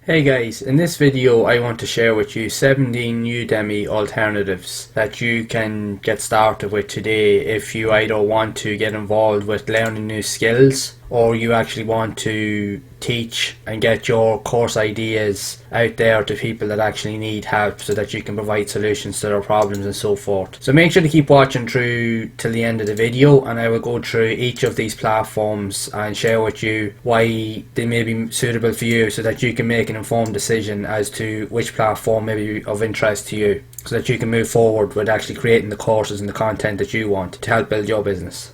Hey guys, in this video I want to share with you 17 Udemy alternatives that you can get started with today if you either want to get involved with learning new skills or you actually want to teach and get your course ideas out there to people that actually need help so that you can provide solutions to their problems and so forth. So make sure to keep watching through till the end of the video, and I will go through each of these platforms and share with you why they may be suitable for you so that you can make an informed decision as to which platform may be of interest to you, so that you can move forward with actually creating the courses and the content that you want to help build your business.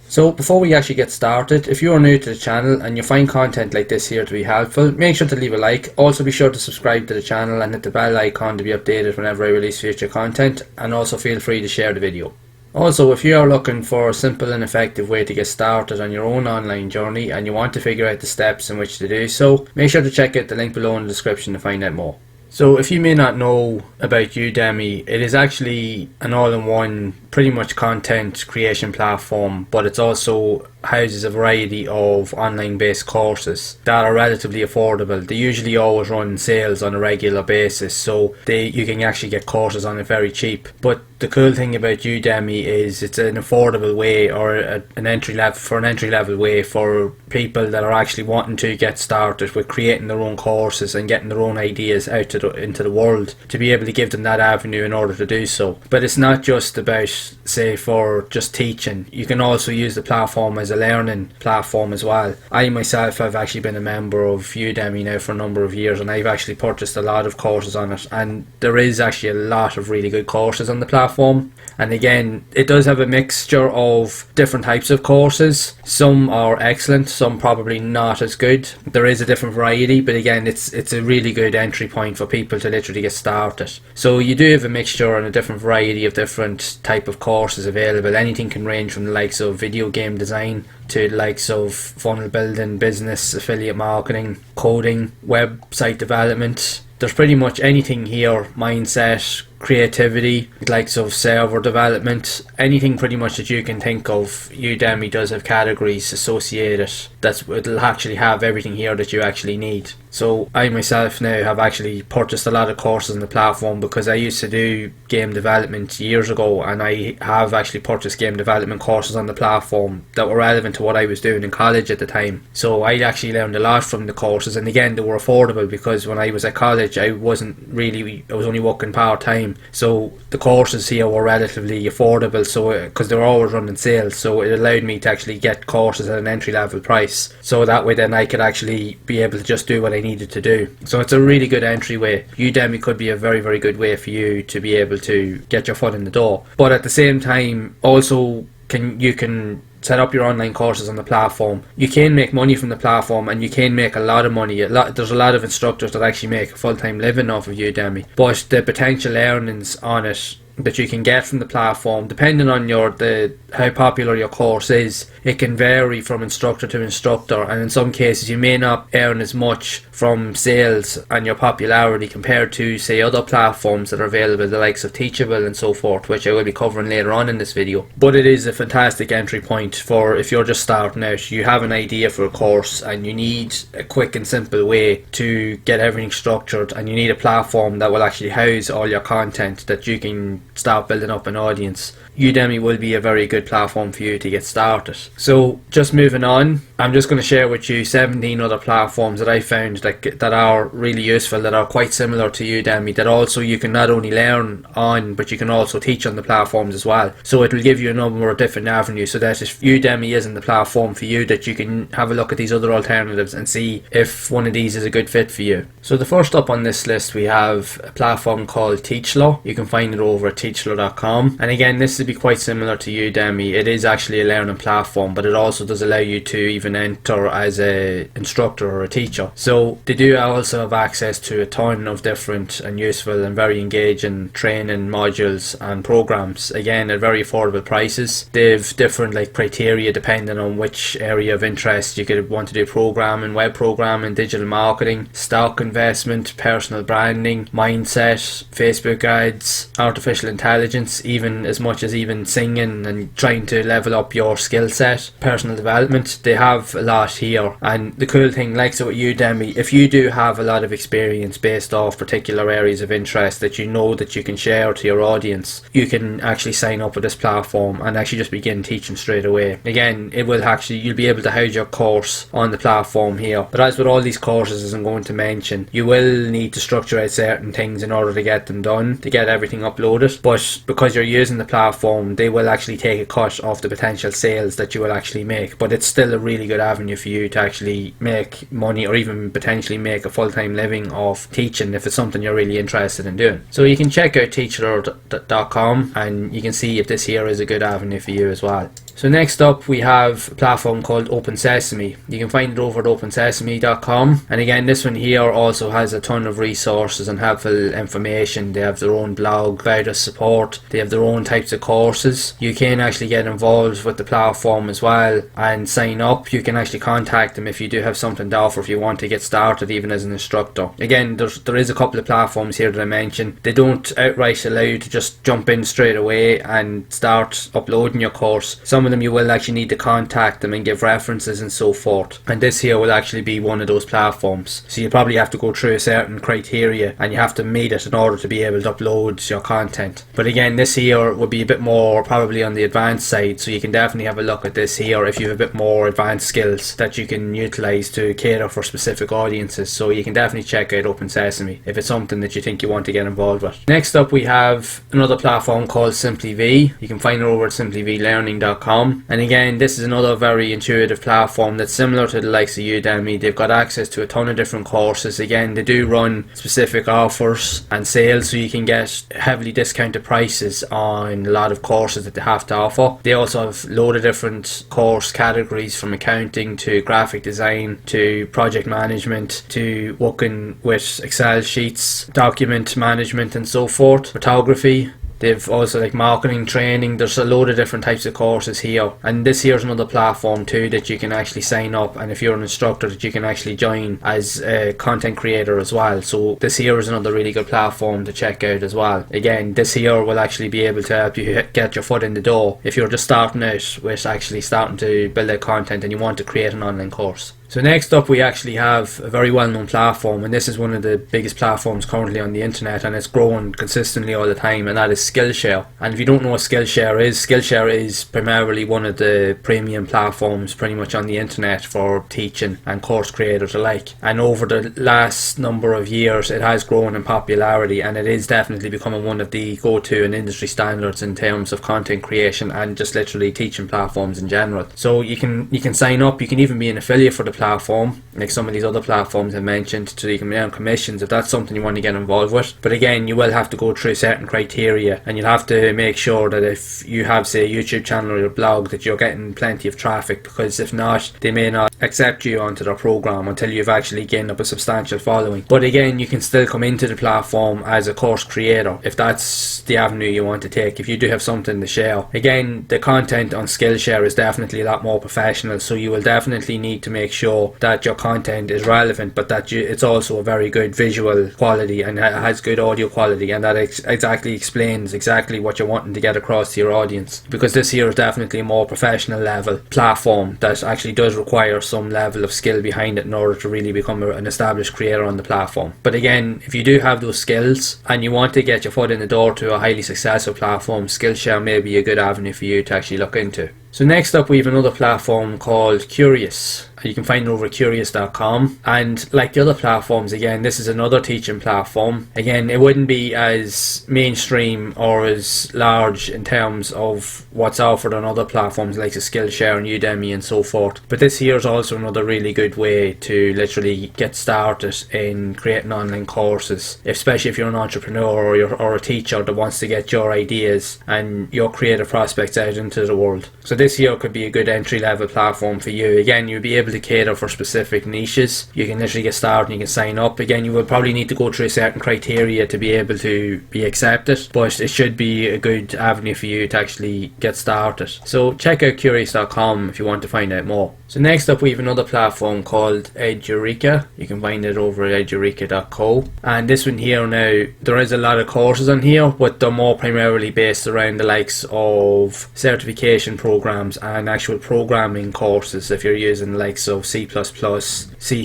So before we actually get started, if you are new to the channel and you find content like this here to be helpful, make sure to leave a like. Also be sure to subscribe to the channel and hit the bell icon to be updated whenever I release future content, and also feel free to share the video. Also, if you are looking for a simple and effective way to get started on your own online journey and you want to figure out the steps in which to do so, make sure to check out the link below in the description to find out more. So if you may not know about Udemy, it is actually an all-in-one pretty much content creation platform, but it's also houses a variety of online based courses that are relatively affordable. They usually always run sales on a regular basis, so you can actually get courses on it very cheap. But the cool thing about Udemy is it's an affordable way, or an entry level way for people that are actually wanting to get started with creating their own courses and getting their own ideas out into the world, to be able to give them that avenue in order to do so. But it's not just about, say, for just teaching. You can also use the platform as a learning platform as well. I myself have actually been a member of Udemy now for a number of years, and I've actually purchased a lot of courses on it, and there is actually a lot of really good courses on the platform. And again, it does have a mixture of different types of courses. Some are excellent, some probably not as good. There is a different variety, but again, it's a really good entry point for people to literally get started. So you do have a mixture and a different variety of different type of courses available. Anything can range from the likes of video game design to the likes of funnel building, business, affiliate marketing, coding, website development. There's pretty much anything here. Mindset, creativity, the likes of server development, anything pretty much that you can think of. Udemy does have categories associated it'll actually have everything here that you actually need. So I myself now have actually purchased a lot of courses on the platform because I used to do game development years ago, and I have actually purchased game development courses on the platform that were relevant to what I was doing in college at the time. So I actually learned a lot from the courses, and again, they were affordable because when I was at college I was only working part-time, so the courses here were relatively affordable, so because they were always running sales, so it allowed me to actually get courses at an entry-level price, so that way then I could actually be able to just do what I needed to do. So it's a really good entryway. Udemy could be a very, very good way for you to be able to get your foot in the door, but at the same time also you can set up your online courses on the platform. You can make money from the platform, and you can make a lot of money. There's a lot of instructors that actually make a full-time living off of Udemy, but the potential earnings on it that you can get from the platform, depending on how popular your course is, it can vary from instructor to instructor, and in some cases you may not earn as much from sales and your popularity compared to, say, other platforms that are available, the likes of Teachable and so forth, which I will be covering later on in this video. But it is a fantastic entry point for if you're just starting out, you have an idea for a course and you need a quick and simple way to get everything structured, and you need a platform that will actually house all your content that you can start building up an audience. Udemy will be a very good platform for you to get started. So just moving on, I'm just going to share with you 17 other platforms that I found that are really useful, that are quite similar to Udemy, that also you can not only learn on, but you can also teach on the platforms as well. So it will give you a number of different avenues, so that if Udemy isn't the platform for you, that you can have a look at these other alternatives and see if one of these is a good fit for you. So the first up on this list, we have a platform called Teachlr. You can find it over at teachlr.com, and again, this will be quite similar to Udemy. It is actually a learning platform, but it also does allow you to even enter as an instructor or a teacher. So they do also have access to a ton of different and useful and very engaging training modules and programs, again at very affordable prices. They've different criteria depending on which area of interest. You could want to do programming, web programming, digital marketing, stock investment, personal branding, mindset, Facebook ads, artificial intelligence, even as much as as even singing and trying to level up your skill set, personal development. They have a lot here, and the cool thing, like so with Udemy, if you do have a lot of experience based off particular areas of interest that you know that you can share to your audience, you can actually sign up with this platform and actually just begin teaching straight away. Again, it will actually, you'll be able to house your course on the platform here. But as with all these courses, as I'm going to mention, you will need to structure out certain things in order to get them done, to get everything uploaded. But because you're using the platform, they will actually take a cut off the potential sales that you will actually make. But it's still a really good avenue for you to actually make money, or even potentially make a full-time living off teaching if it's something you're really interested in doing. So you can check out Teachlr.com and you can see if this here is a good avenue for you as well. So next up we have a platform called Open Sesame. You can find it over at opensesame.com, and again this one here also has a ton of resources and helpful information. They have their own blog, virus support, they have their own types of courses. You can actually get involved with the platform as well and sign up. You can actually contact them if you do have something to offer, if you want to get started even as an instructor. Again, there is a couple of platforms here that I mentioned. They don't outright allow you to just jump in straight away and start uploading your course. Some of them you will actually need to contact them and give references and so forth, and this here will actually be one of those platforms. So you probably have to go through a certain criteria and you have to meet it in order to be able to upload your content. But again, this here will be a bit more probably on the advanced side, so you can definitely have a look at this here if you have a bit more advanced skills that you can utilize to cater for specific audiences. So you can definitely check out Open Sesame if it's something that you think you want to get involved with. Next up we have another platform called Simpliv. You can find it over at simplivlearning.com. And again, this is another very intuitive platform that's similar to the likes of Udemy. They've got access to a ton of different courses. Again, they do run specific offers and sales, so you can get heavily discounted prices on a lot of courses that they have to offer. They also have a load of different course categories, from accounting to graphic design to project management to working with Excel sheets, document management and so forth, photography. They've also like marketing, training. There's a load of different types of courses here, and this here's another platform too that you can actually sign up, and if you're an instructor, that you can actually join as a content creator as well. So this here is another really good platform to check out as well. Again, this here will actually be able to help you get your foot in the door if you're just starting out with actually starting to build out content and you want to create an online course. So next up we actually have a very well-known platform, and this is one of the biggest platforms currently on the internet, and it's growing consistently all the time, and that is Skillshare. And if you don't know what Skillshare is primarily one of the premium platforms pretty much on the internet for teaching and course creators alike. And over the last number of years it has grown in popularity, and it is definitely becoming one of the go-to and industry standards in terms of content creation and just literally teaching platforms in general. So you can sign up, you can even be an affiliate for the platform like some of these other platforms I mentioned, so you can earn commissions if that's something you want to get involved with. But again, you will have to go through certain criteria, and you'll have to make sure that if you have, say, a YouTube channel or your blog, that you're getting plenty of traffic, because if not, they may not accept you onto their program until you've actually gained up a substantial following. But again, you can still come into the platform as a course creator if that's the avenue you want to take, if you do have something to share. Again, the content on Skillshare is definitely a lot more professional, so you will definitely need to make sure that your content is relevant, but that it's also a very good visual quality and has good audio quality, and that exactly explains exactly what you're wanting to get across to your audience. Because this here is definitely a more professional level platform that actually does require some level of skill behind it in order to really become an established creator on the platform. But again, if you do have those skills and you want to get your foot in the door to a highly successful platform, Skillshare may be a good avenue for you to actually look into. So next up we have another platform called Curious. You can find it over at curious.com, and like the other platforms, again, this is another teaching platform. Again, it wouldn't be as mainstream or as large in terms of what's offered on other platforms like Skillshare and Udemy and so forth, but this here is also another really good way to literally get started in creating online courses, especially if you're an entrepreneur or a teacher that wants to get your ideas and your creative prospects out into the world. So this here could be a good entry level platform for you. Again, you'll be able to cater for specific niches. You can literally get started and you can sign up. Again, you will probably need to go through certain criteria to be able to be accepted, but it should be a good avenue for you to actually get started. So check out curious.com if you want to find out more. So next up we have another platform called Edureka. You can find it over at edureka.co, and this one here now, there is a lot of courses on here, but they're more primarily based around the likes of certification programs and actual programming courses. If you're using the likes of C++, C#,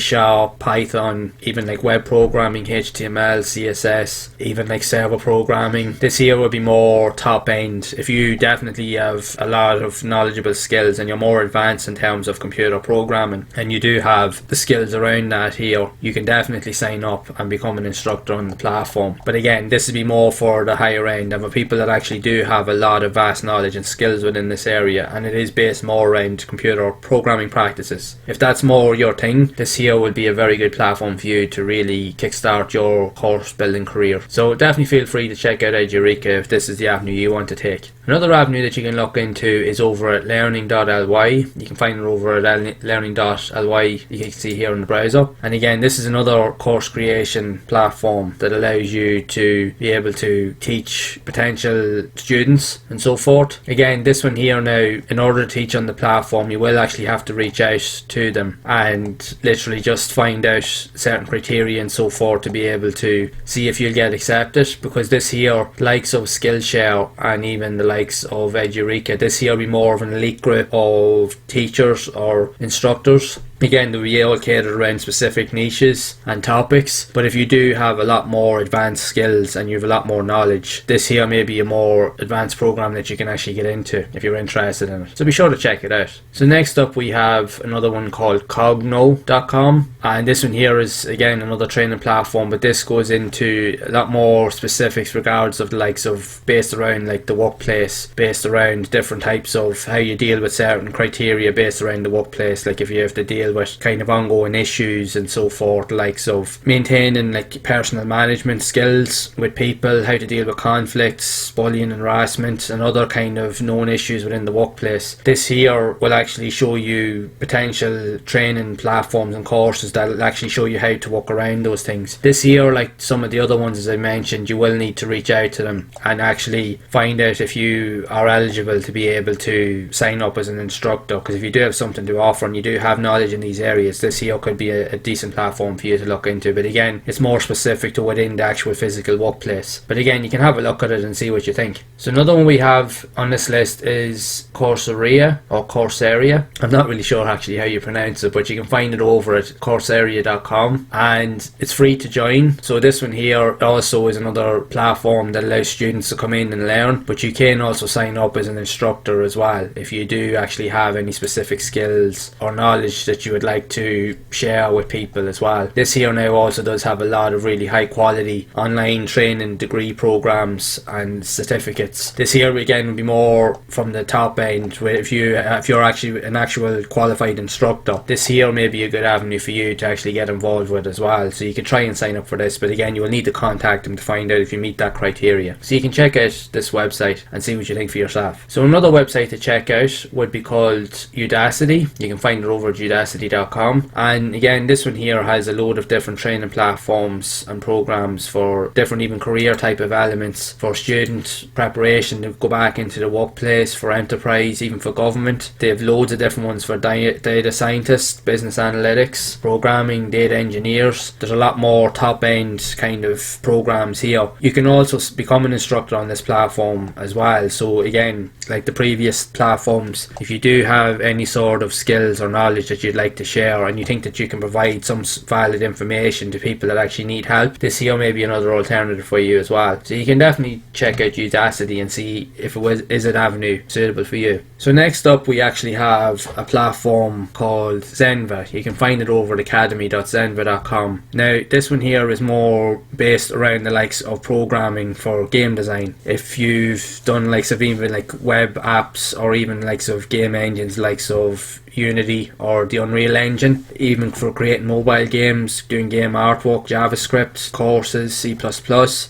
Python, even like web programming, HTML, CSS, even like server programming, this here will be more top end. If you definitely have a lot of knowledgeable skills and you're more advanced in terms of computer programming and you do have the skills around that here, you can definitely sign up and become an instructor on the platform. But again, this would be more for the higher end and for people that actually do have a lot of vast knowledge and skills within this area, and it is based more around computer programming practices. If that's more your thing, this here will be a very good platform for you to really kickstart your course building career. So definitely feel free to check out Edureka if this is the avenue you want to take. Another avenue that you can look into is over at learning.ly. You can find it over at learning.ly, you can see here in the browser. And again, this is another course creation platform that allows you to be able to teach potential students and so forth. Again, this one here now, in order to teach on the platform, you will actually have to reach out to them and literally just find out certain criteria and so forth to be able to see if you'll get accepted, because this here, likes of Skillshare and even the likes of Edureka, this here will be more of an elite group of teachers or instructors. Again, they'll be all catered around specific niches and topics, but if you do have a lot more advanced skills and you have a lot more knowledge, this here may be a more advanced program that you can actually get into if you're interested in it. So be sure to check it out. So next up we have another one called Coggno.com, and this one here is again another training platform, but this goes into a lot more specifics regards of the likes of based around like the workplace, based around different types of how you deal with certain criteria based around the workplace, like if you have to deal with kind of ongoing issues and so forth, likes of maintaining like personal management skills with people, how to deal with conflicts, bullying and harassment and other kind of known issues within the workplace. This here will actually show you potential training platforms and courses that will actually show you how to work around those things. This here, like some of the other ones as I mentioned, you will need to reach out to them and actually find out if you are eligible to be able to sign up as an instructor, because if you do have something to offer and you do have knowledge in these areas, this here could be a decent platform for you to look into. But again, it's more specific to within the actual physical workplace. But again, you can have a look at it and see what you think. So another one we have on this list is Coursera or Coursera. I'm not really sure actually how you pronounce it, but you can find it over at Coursera.com and it's free to join. So this one here also is another platform that allows students to come in and learn, but you can also sign up as an instructor as well if you do actually have any specific skills or knowledge that you would like to share with people as well. This here now also does have a lot of really high quality online training degree programs and certificates. This here again will be more from the top end, where if you're actually an actual qualified instructor, this here may be a good avenue for you to actually get involved with as well. So you can try and sign up for this, but again you will need to contact them to find out if you meet that criteria. So you can check out this website and see what you think for yourself. So another website to check out would be called Udacity. You can find it over at Udacity.com, and again this one here has a load of different training platforms and programs for different even career type of elements, for student preparation to go back into the workplace, for enterprise, even for government. They have loads of different ones for data scientists, business analytics, programming, data engineers. There's a lot more top end kind of programs here. You can also become an instructor on this platform as well. So again, like the previous platforms, if you do have any sort of skills or knowledge that you'd like to share and you think that you can provide some valid information to people that actually need help, this here may be another alternative for you as well. So you can definitely check out Udacity and see if is an avenue suitable for you. So next up we actually have a platform called Zenva. You can find it over at academy.zenva.com. Now this one here is more based around the likes of programming for game design. If you've done likes of even like web apps or even likes of game engines likes of Unity or the Unreal Engine, even for creating mobile games, doing game artwork, JavaScript, courses, C++.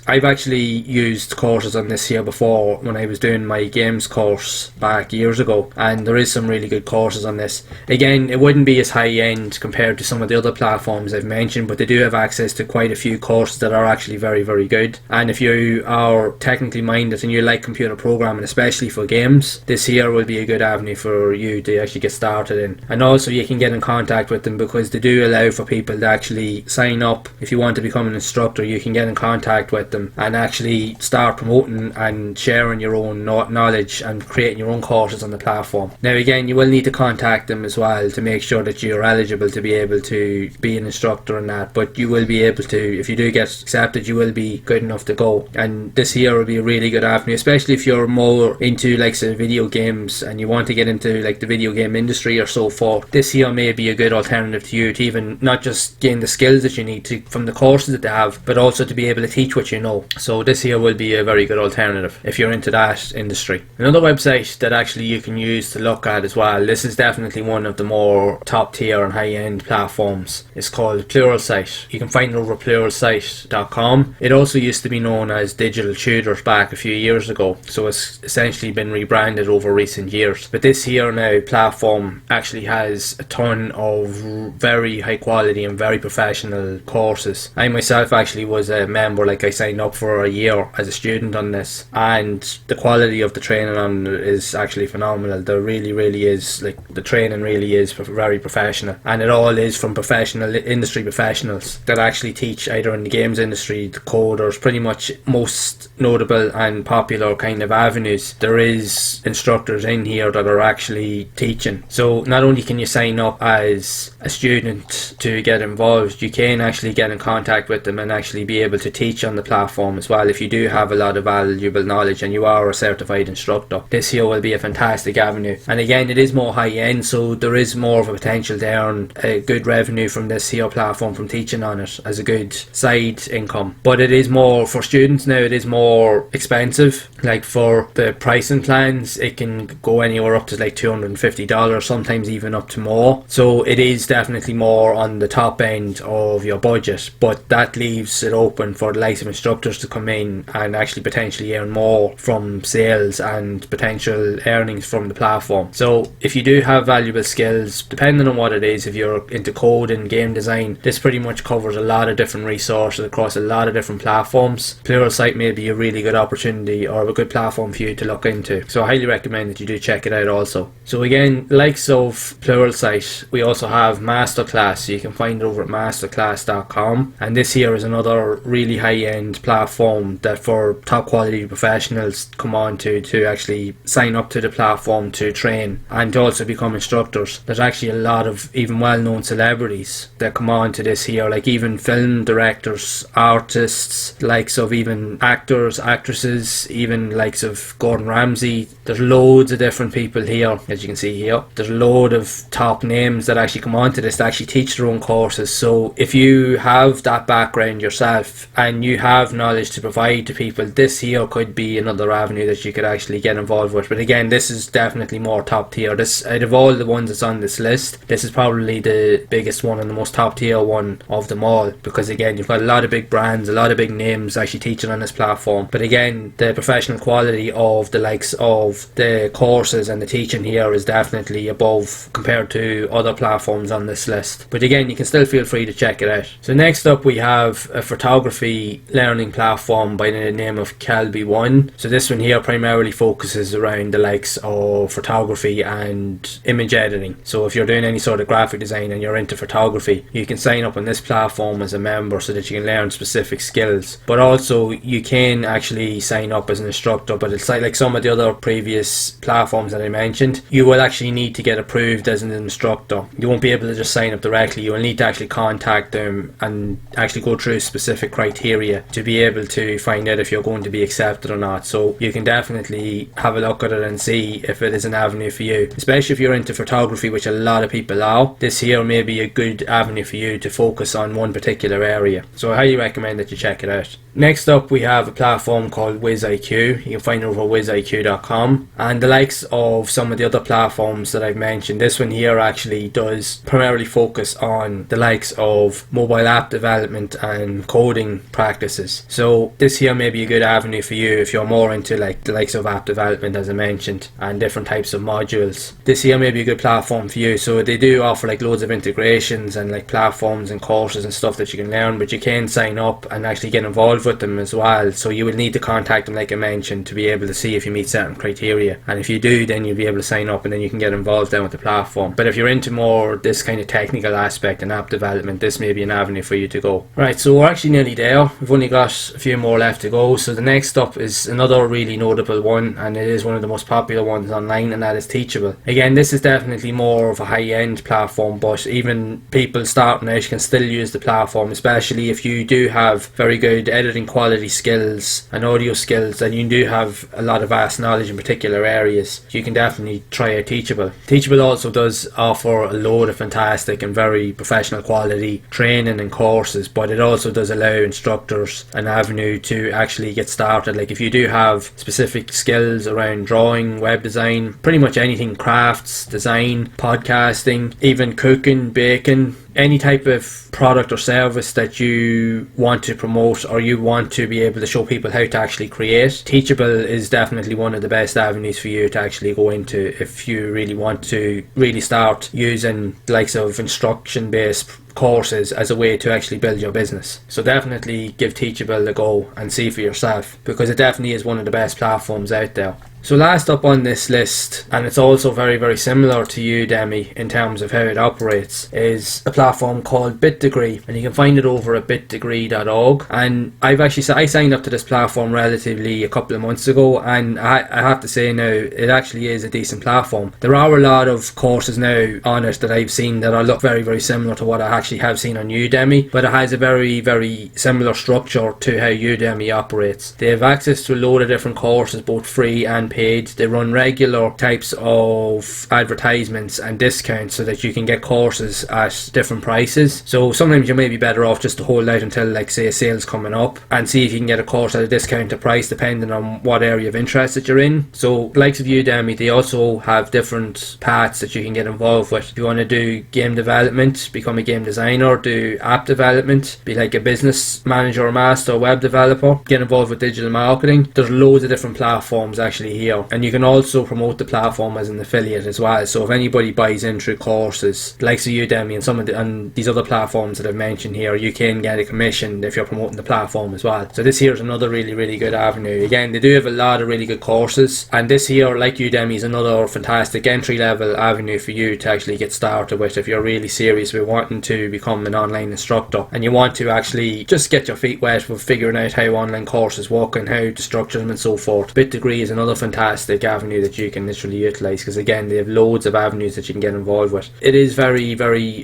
I've actually used courses on this here before when I was doing my games course back years ago, and there is some really good courses on this. Again, it wouldn't be as high end compared to some of the other platforms I've mentioned, but they do have access to quite a few courses that are actually very, very good. And if you are technically minded and you like computer programming, especially for games, this here will be a good avenue for you to actually get started interested in. And also you can get in contact with them because they do allow for people to actually sign up. If you want to become an instructor, you can get in contact with them and actually start promoting and sharing your own knowledge and creating your own courses on the platform. Now again, you will need to contact them as well to make sure that you're eligible to be able to be an instructor in that, but you will be able to, if you do get accepted, you will be good enough to go. And this here will be a really good avenue, especially if you're more into like say video games and you want to get into like the video game industry or so forth. This here may be a good alternative to you to even not just gain the skills that you need to from the courses that they have, but also to be able to teach what you know. So this here will be a very good alternative if you're into that industry. Another website that actually you can use to look at as well, this is definitely one of the more top tier and high end platforms. It's called Pluralsight. You can find it over pluralsight.com. It also used to be known as Digital Tutors back a few years ago, so it's essentially been rebranded over recent years. But this here now platform actually has a ton of very high quality and very professional courses. I myself actually was a member, like I signed up for a year as a student on this, and the quality of the training on it is actually phenomenal. There really is, like the training really is very professional, and it all is from professional industry professionals that actually teach either in the games industry, the coders, pretty much most notable and popular kind of avenues. There is instructors in here that are actually teaching. So not only can you sign up as a student to get involved, you can actually get in contact with them and actually be able to teach on the platform as well if you do have a lot of valuable knowledge and you are a certified instructor. This here will be a fantastic avenue, and again it is more high end, so there is more of a potential to earn a good revenue from this here platform from teaching on it as a good side income. But it is more for students now, it is more expensive. Like for the pricing plans, it can go anywhere up to like $250, sometimes even up to more. So it is definitely more on the top end of your budget, but that leaves it open for the likes of instructors to come in and actually potentially earn more from sales and potential earnings from the platform. So if you do have valuable skills, depending on what it is, if you're into code and game design, this pretty much covers a lot of different resources across a lot of different platforms. Pluralsight may be a really good opportunity or a good platform for you to look into, so I highly recommend that you do check it out also. So again, likes of Pluralsight, we also have Masterclass. So you can find it over at masterclass.com, and this here is another really high-end platform that for top quality professionals come on to actually sign up to the platform to train and to also become instructors. There's actually a lot of even well-known celebrities that come on to this here, like even film directors, artists, likes of even actors, actresses, even likes of Gordon Ramsay. There's loads of different people here, as you can see here. There's a load of top names that actually come onto this to actually teach their own courses. So if you have that background yourself and you have knowledge to provide to people, this here could be another avenue that you could actually get involved with. But again, this is definitely more top tier. This, out of all the ones that's on this list, this is probably the biggest one and the most top tier one of them all, because again, you've got a lot of big brands, a lot of big names actually teaching on this platform. But again, the professional quality of the likes of the courses and the teaching here is definitely above compared to other platforms on this list. But again, you can still feel free to check it out. So next up we have a photography learning platform by the name of Kelby One. So this one here primarily focuses around the likes of photography and image editing. So if you're doing any sort of graphic design and you're into photography, you can sign up on this platform as a member so that you can learn specific skills. But also you can actually sign up as an instructor, but it's like some of the other previous platforms that I mentioned, you will actually need to get approved as an instructor. You won't be able to just sign up directly. You will need to actually contact them and actually go through specific criteria to be able to find out if you're going to be accepted or not. So you can definitely have a look at it and see if it is an avenue for you, especially if you're into photography, which a lot of people are. This here may be a good avenue for you to focus on one particular area, so I highly recommend that you check it out. Next up we have a platform called WizIQ. You can find it over WizIQ.com, and the likes of some of the other platforms that I've mentioned, this one here actually does primarily focus on the likes of mobile app development and coding practices. So this here may be a good avenue for you if you're more into like the likes of app development, as I mentioned, and different types of modules. This here may be a good platform for you. So they do offer like loads of integrations and like platforms and courses and stuff that you can learn, but you can sign up and actually get involved with them as well. So you will need to contact them, like I mentioned, to be able to see if you meet certain criteria, and if you do, then you'll be able to sign up and then you can get involved down with the platform. But if you're into more this kind of technical aspect and app development, this may be an avenue for you to go. Right, so we're actually nearly there. We've only got a few more left to go. So the next up is another really notable one, and it is one of the most popular ones online, and that is Teachable. Again, this is definitely more of a high-end platform, but even people starting out can still use the platform, especially if you do have very good editing quality skills and audio skills, and you do have a lot of vast knowledge in particular areas. You can definitely try out Teachable. Teachable also does offer a load of fantastic and very professional quality training and courses, but it also does allow instructors an avenue to actually get started. Like if you do have specific skills around drawing, web design, pretty much anything, crafts, design, podcasting, even cooking, baking, any type of product or service that you want to promote or you want to be able to show people how to actually create, Teachable is definitely one of the best avenues for you to actually go into if you really want to really start using the likes of instruction based courses as a way to actually build your business. So definitely give Teachable a go and see for yourself, because it definitely is one of the best platforms out there. So last up on this list, and it's also very similar to Udemy in terms of how it operates, is a platform called Bitdegree, and you can find it over at bitdegree.org. And I signed up to this platform relatively a couple of months ago, and I have to say now it actually is a decent platform. There are a lot of courses now on it that I've seen that look very similar to what I actually have seen on Udemy, but it has a very similar structure to how Udemy operates. They have access to a load of different courses, both free and paid. They run regular types of advertisements and discounts so that you can get courses at different prices. So sometimes you may be better off just to hold out until, like, say, a sale's coming up and see if you can get a course at a discounted price depending on what area of interest that you're in. So likes of Udemy, they also have different paths that you can get involved with. If you want to do game development, become a game designer, do app development, be like a business manager or master or web developer, get involved with digital marketing, there's loads of different platforms actually here. And you can also promote the platform as an affiliate as well. So if anybody buys in through courses, like Udemy and some of these other platforms that I've mentioned here, you can get a commission if you're promoting the platform as well. So this here is another really good avenue. Again, they do have a lot of really good courses, and this here, like Udemy, is another fantastic entry level avenue for you to actually get started with if you're really serious about wanting to become an online instructor and you want to actually just get your feet wet with figuring out how online courses work and how to structure them and so forth. Bitdegree is another fantastic avenue that you can literally utilize, because again, they have loads of avenues that you can get involved with. It is very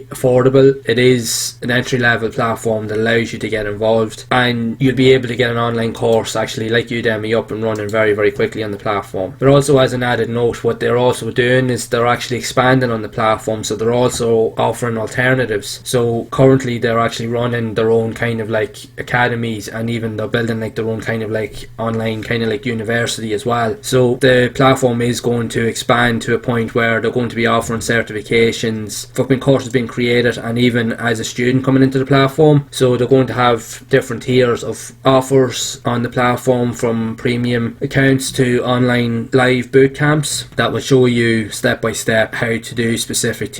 affordable. It is an entry level platform that allows you to get involved, and you'll be able to get an online course actually like Udemy up and running very quickly on the platform. But also, as an added note, what they're also doing is they're actually expanding on the platform, so they're also offering alternatives. So currently they're actually running their own kind of like academies, and even they're building like their own kind of like online kind of like university as well. So the platform is going to expand to a point where they're going to be offering certifications, fucking courses being created, and even as a student coming into the platform. So they're going to have different tiers of offers on the platform, from premium accounts to online live boot camps that will show you step by step how to do specific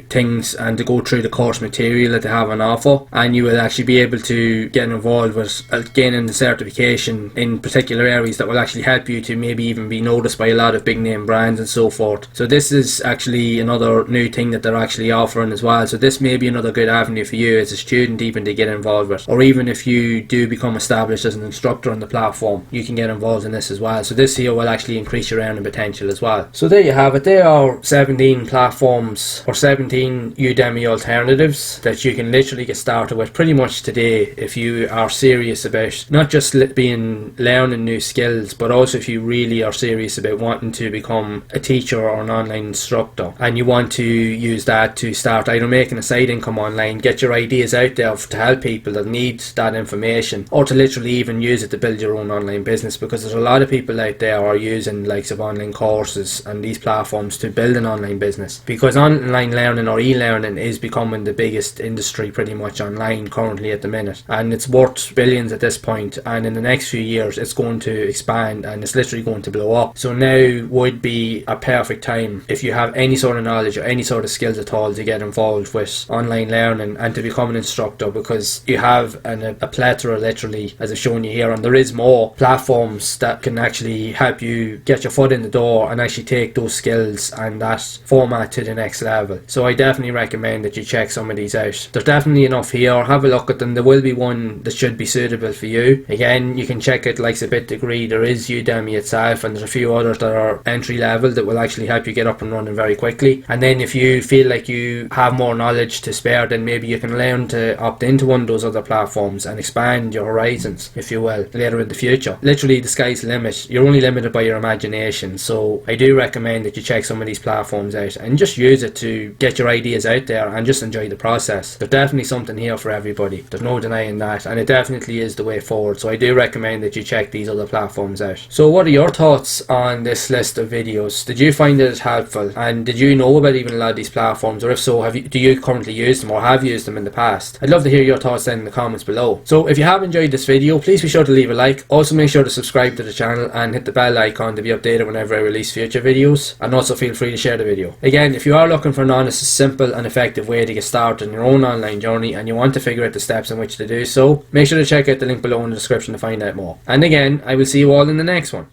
things and to go through the course material that they have on offer, and you will actually be able to get involved with gaining the certification in particular areas that will actually help you to maybe even be noticed by a lot of big name brands and so forth. So this is actually another new thing that they're actually offering as well. So this may be another good avenue for you as a student even to get involved with, or even if you do become established as an instructor on the platform, you can get involved in this as well. So this here will actually increase your earning potential as well. So there you have it. There are 17 platforms or 17 Udemy alternatives that you can literally get started with pretty much today if you are serious about not just learning new skills, but also if you really are serious about wanting to become a teacher or an online instructor, and you want to use that to start either making a side income online, get your ideas out there to help people that need that information, or to literally even use it to build your own online business, because there's a lot of people out there who are using likes of online courses and these platforms to build an online business, because online learning or e-learning is becoming the biggest industry pretty much online currently at the minute, and it's worth billions at this point, and in the next few years it's going to expand and it's literally going to blow blow up. So now would be a perfect time if you have any sort of knowledge or any sort of skills at all to get involved with online learning and to become an instructor, because you have a plethora, literally, as I've shown you here, and there is more platforms that can actually help you get your foot in the door and actually take those skills and that format to the next level. So I definitely recommend that you check some of these out. There's definitely enough here. Have a look at them. There will be one that should be suitable for you. Again, you can check it like a Bitdegree. There is Udemy itself, and there's a few others that are entry level that will actually help you get up and running very quickly. And then if you feel like you have more knowledge to spare, then maybe you can learn to opt into one of those other platforms and expand your horizons, if you will, later in the future. Literally, the sky's the limit. You're only limited by your imagination. So I do recommend that you check some of these platforms out and just use it to get your ideas out there and just enjoy the process. There's definitely something here for everybody. There's no denying that, and it definitely is the way forward. So I do recommend that you check these other platforms out. So what are your thoughts on this list of videos? Did you find it helpful, and did you know about even a lot of these platforms, or if so, do you currently use them or have used them in the past? I'd love to hear your thoughts then in the comments below. So if you have enjoyed this video, please be sure to leave a like. Also make sure to subscribe to the channel and hit the bell icon to be updated whenever I release future videos, and also feel free to share the video. Again, if you are looking for an honest, simple and effective way to get started in your own online journey and you want to figure out the steps in which to do so, make sure to check out the link below in the description to find out more. And again, I will see you all in the next one.